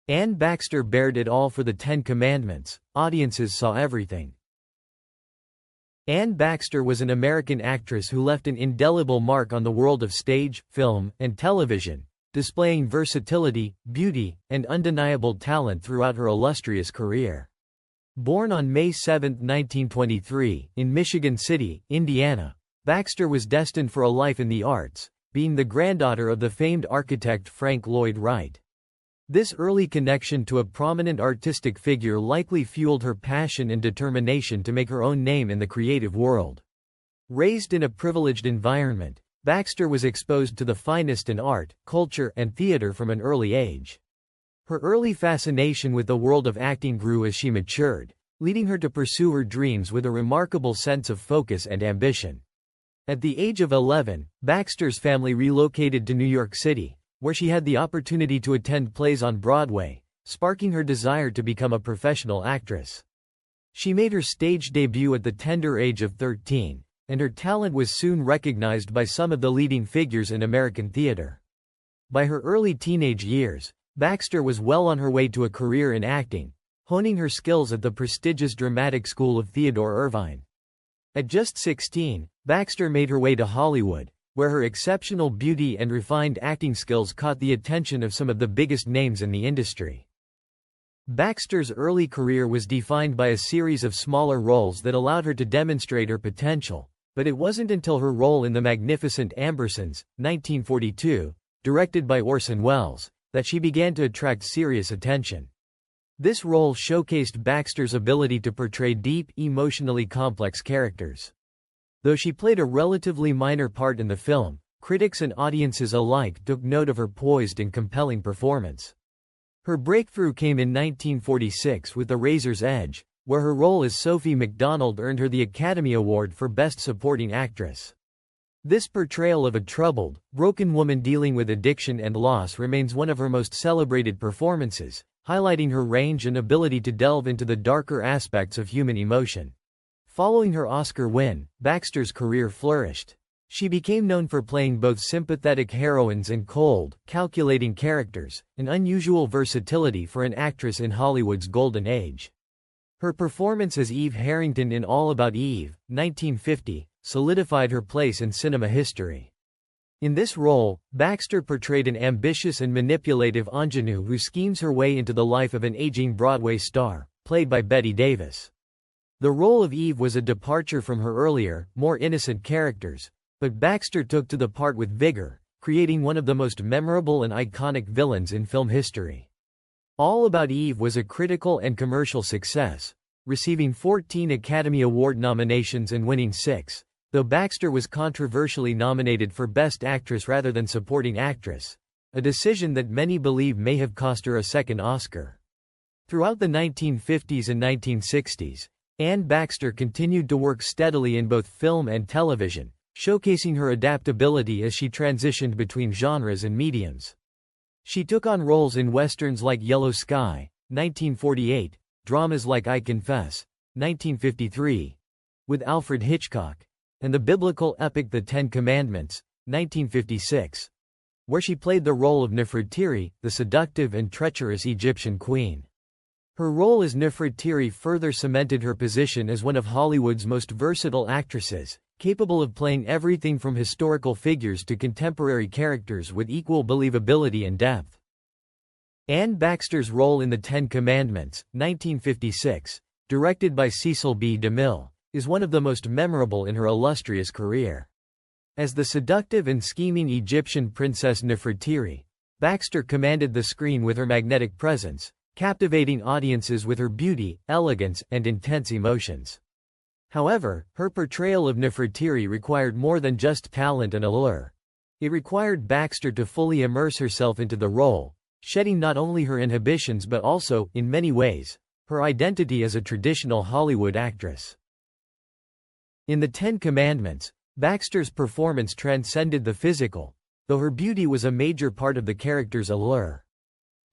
Anne Baxter bared it all for the Ten Commandments. Audiences saw everything. Anne Baxter was an American actress who left an indelible mark on the world of stage, film, and television, displaying versatility, beauty, and undeniable talent throughout her illustrious career. Born on May 7, 1923, in Michigan City, Indiana, Baxter was destined for a life in the arts, being the granddaughter of the famed architect Frank Lloyd Wright. This early connection to a prominent artistic figure likely fueled her passion and determination to make her own name in the creative world. Raised in a privileged environment, Baxter was exposed to the finest in art, culture, and theater from an early age. Her early fascination with the world of acting grew as she matured, leading her to pursue her dreams with a remarkable sense of focus and ambition. At the age of 11, Baxter's family relocated to New York City, where she had the opportunity to attend plays on Broadway, sparking her desire to become a professional actress. She made her stage debut at the tender age of 13, and her talent was soon recognized by some of the leading figures in American theater. By her early teenage years, Baxter was well on her way to a career in acting, honing her skills at the prestigious dramatic school of Theodore Irvine. At just 16, Baxter made her way to Hollywood, where her exceptional beauty and refined acting skills caught the attention of some of the biggest names in the industry. Baxter's early career was defined by a series of smaller roles that allowed her to demonstrate her potential, but it wasn't until her role in The Magnificent Ambersons, 1942, directed by Orson Welles, that she began to attract serious attention. This role showcased Baxter's ability to portray deep, emotionally complex characters. Though she played a relatively minor part in the film, critics and audiences alike took note of her poised and compelling performance. Her breakthrough came in 1946 with The Razor's Edge, where her role as Sophie MacDonald earned her the Academy Award for Best Supporting Actress. This portrayal of a troubled, broken woman dealing with addiction and loss remains one of her most celebrated performances, highlighting her range and ability to delve into the darker aspects of human emotion. Following her Oscar win, Baxter's career flourished. She became known for playing both sympathetic heroines and cold, calculating characters, an unusual versatility for an actress in Hollywood's golden age. Her performance as Eve Harrington in All About Eve, 1950, solidified her place in cinema history. In this role, Baxter portrayed an ambitious and manipulative ingenue who schemes her way into the life of an aging Broadway star, played by Bette Davis. The role of Eve was a departure from her earlier, more innocent characters, but Baxter took to the part with vigor, creating one of the most memorable and iconic villains in film history. All About Eve was a critical and commercial success, receiving 14 Academy Award nominations and winning 6, though Baxter was controversially nominated for Best Actress rather than Supporting Actress, a decision that many believe may have cost her a second Oscar. Throughout the 1950s and 1960s, Anne Baxter continued to work steadily in both film and television, showcasing her adaptability as she transitioned between genres and mediums. She took on roles in westerns like Yellow Sky, 1948, dramas like I Confess, 1953, with Alfred Hitchcock, and the biblical epic The Ten Commandments, 1956, where she played the role of Nefertiri, the seductive and treacherous Egyptian queen. Her role as Nefertiri further cemented her position as one of Hollywood's most versatile actresses, capable of playing everything from historical figures to contemporary characters with equal believability and depth. Anne Baxter's role in The Ten Commandments, 1956, directed by Cecil B. DeMille, is one of the most memorable in her illustrious career. As the seductive and scheming Egyptian princess Nefertiri, Baxter commanded the screen with her magnetic presence, captivating audiences with her beauty, elegance, and intense emotions. However, her portrayal of Nefertiri required more than just talent and allure. It required Baxter to fully immerse herself into the role, shedding not only her inhibitions but also, in many ways, her identity as a traditional Hollywood actress. In The Ten Commandments, Baxter's performance transcended the physical, though her beauty was a major part of the character's allure.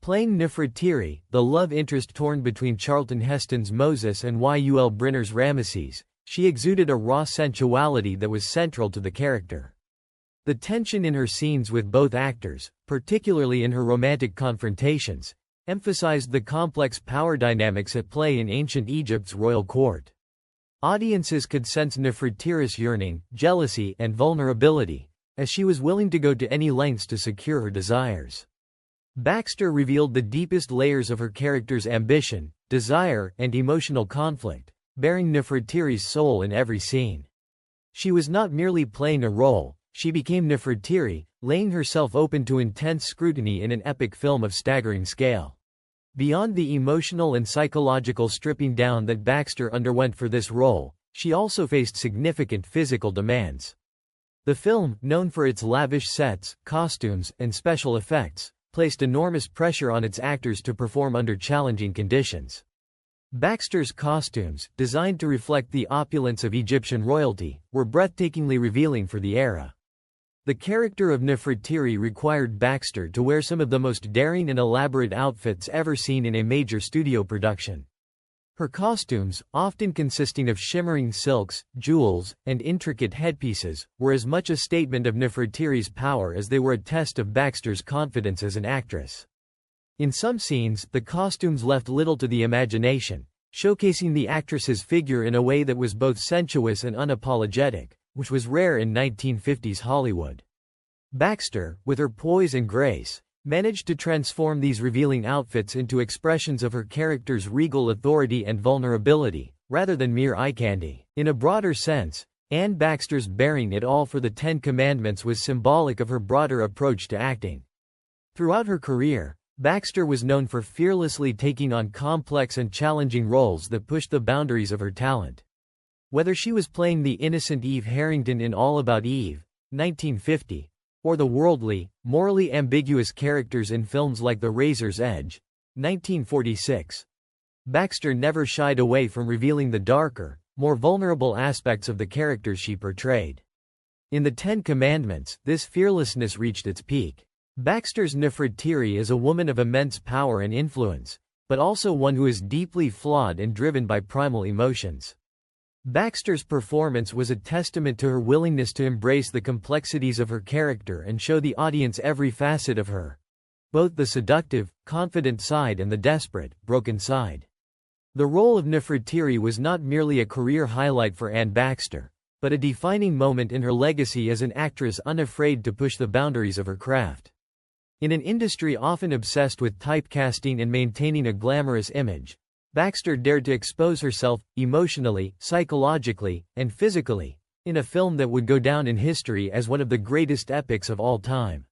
Playing Nefertiri, the love interest torn between Charlton Heston's Moses and Yul Brynner's Ramesses, she exuded a raw sensuality that was central to the character. The tension in her scenes with both actors, particularly in her romantic confrontations, emphasized the complex power dynamics at play in ancient Egypt's royal court. Audiences could sense Nefertiti's yearning, jealousy, and vulnerability, as she was willing to go to any lengths to secure her desires. Baxter revealed the deepest layers of her character's ambition, desire, and emotional conflict, bearing Nefertiti's soul in every scene. She was not merely playing a role, she became Nefertiti, laying herself open to intense scrutiny in an epic film of staggering scale. Beyond the emotional and psychological stripping down that Baxter underwent for this role, she also faced significant physical demands. The film, known for its lavish sets, costumes, and special effects, placed enormous pressure on its actors to perform under challenging conditions. Baxter's costumes, designed to reflect the opulence of Egyptian royalty, were breathtakingly revealing for the era. The character of Nefertiti required Baxter to wear some of the most daring and elaborate outfits ever seen in a major studio production. Her costumes, often consisting of shimmering silks, jewels, and intricate headpieces, were as much a statement of Nefertiti's power as they were a test of Baxter's confidence as an actress. In some scenes, the costumes left little to the imagination, showcasing the actress's figure in a way that was both sensuous and unapologetic, which was rare in 1950s Hollywood. Baxter, with her poise and grace, managed to transform these revealing outfits into expressions of her character's regal authority and vulnerability, rather than mere eye candy. In a broader sense, Anne Baxter's bearing it all for the Ten Commandments was symbolic of her broader approach to acting. Throughout her career, Baxter was known for fearlessly taking on complex and challenging roles that pushed the boundaries of her talent. Whether she was playing the innocent Eve Harrington in All About Eve, 1950, or the worldly, morally ambiguous characters in films like The Razor's Edge, 1946, Baxter never shied away from revealing the darker, more vulnerable aspects of the characters she portrayed. In the Ten Commandments, this fearlessness reached its peak. Baxter's Nefertiti is a woman of immense power and influence, but also one who is deeply flawed and driven by primal emotions. Baxter's performance was a testament to her willingness to embrace the complexities of her character and show the audience every facet of her, both the seductive, confident side and the desperate, broken side. The role of Nefertiti was not merely a career highlight for Anne Baxter, but a defining moment in her legacy as an actress unafraid to push the boundaries of her craft. In an industry often obsessed with typecasting and maintaining a glamorous image, Baxter dared to expose herself, emotionally, psychologically, and physically, in a film that would go down in history as one of the greatest epics of all time.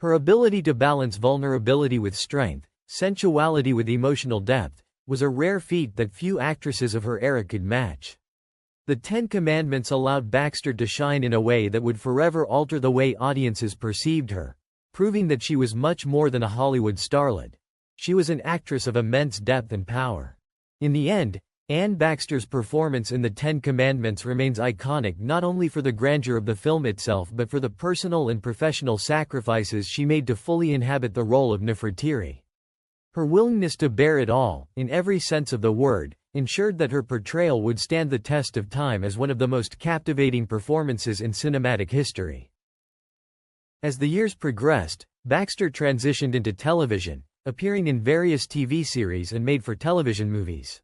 Her ability to balance vulnerability with strength, sensuality with emotional depth, was a rare feat that few actresses of her era could match. The Ten Commandments allowed Baxter to shine in a way that would forever alter the way audiences perceived her, proving that she was much more than a Hollywood starlet. She was an actress of immense depth and power. In the end, Anne Baxter's performance in The Ten Commandments remains iconic not only for the grandeur of the film itself but for the personal and professional sacrifices she made to fully inhabit the role of Nefertiti. Her willingness to bear it all, in every sense of the word, ensured that her portrayal would stand the test of time as one of the most captivating performances in cinematic history. As the years progressed, Baxter transitioned into television, appearing in various TV series and made-for-television movies.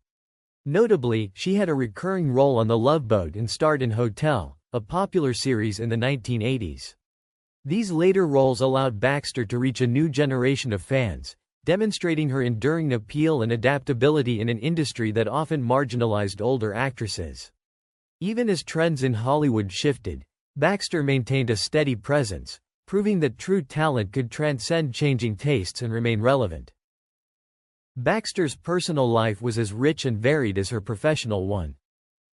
Notably, she had a recurring role on The Love Boat and starred in Hotel, a popular series in the 1980s. These later roles allowed Baxter to reach a new generation of fans, demonstrating her enduring appeal and adaptability in an industry that often marginalized older actresses. Even as trends in Hollywood shifted, Baxter maintained a steady presence, proving that true talent could transcend changing tastes and remain relevant. Baxter's personal life was as rich and varied as her professional one.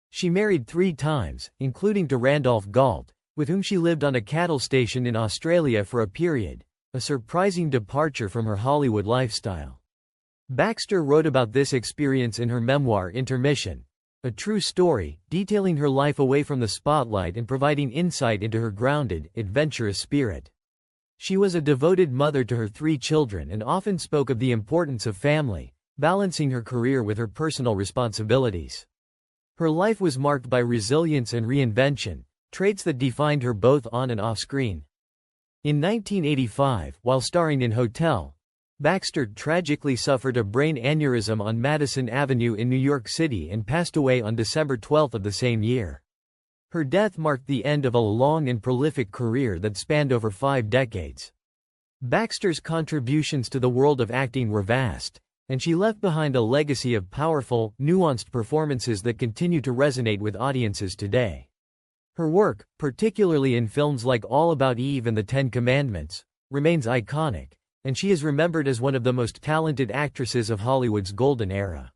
She married 3 times, including to Randolph Galt, with whom she lived on a cattle station in Australia for a period, a surprising departure from her Hollywood lifestyle. Baxter wrote about this experience in her memoir Intermission, a true story, detailing her life away from the spotlight and providing insight into her grounded, adventurous spirit. She was a devoted mother to her 3 children and often spoke of the importance of family, balancing her career with her personal responsibilities. Her life was marked by resilience and reinvention, traits that defined her both on and off screen. In 1985, while starring in Hotel, Baxter tragically suffered a brain aneurysm on Madison Avenue in New York City and passed away on December 12 of the same year. Her death marked the end of a long and prolific career that spanned over 5 decades. Baxter's contributions to the world of acting were vast, and she left behind a legacy of powerful, nuanced performances that continue to resonate with audiences today. Her work, particularly in films like All About Eve and The Ten Commandments, remains iconic, and she is remembered as one of the most talented actresses of Hollywood's golden era.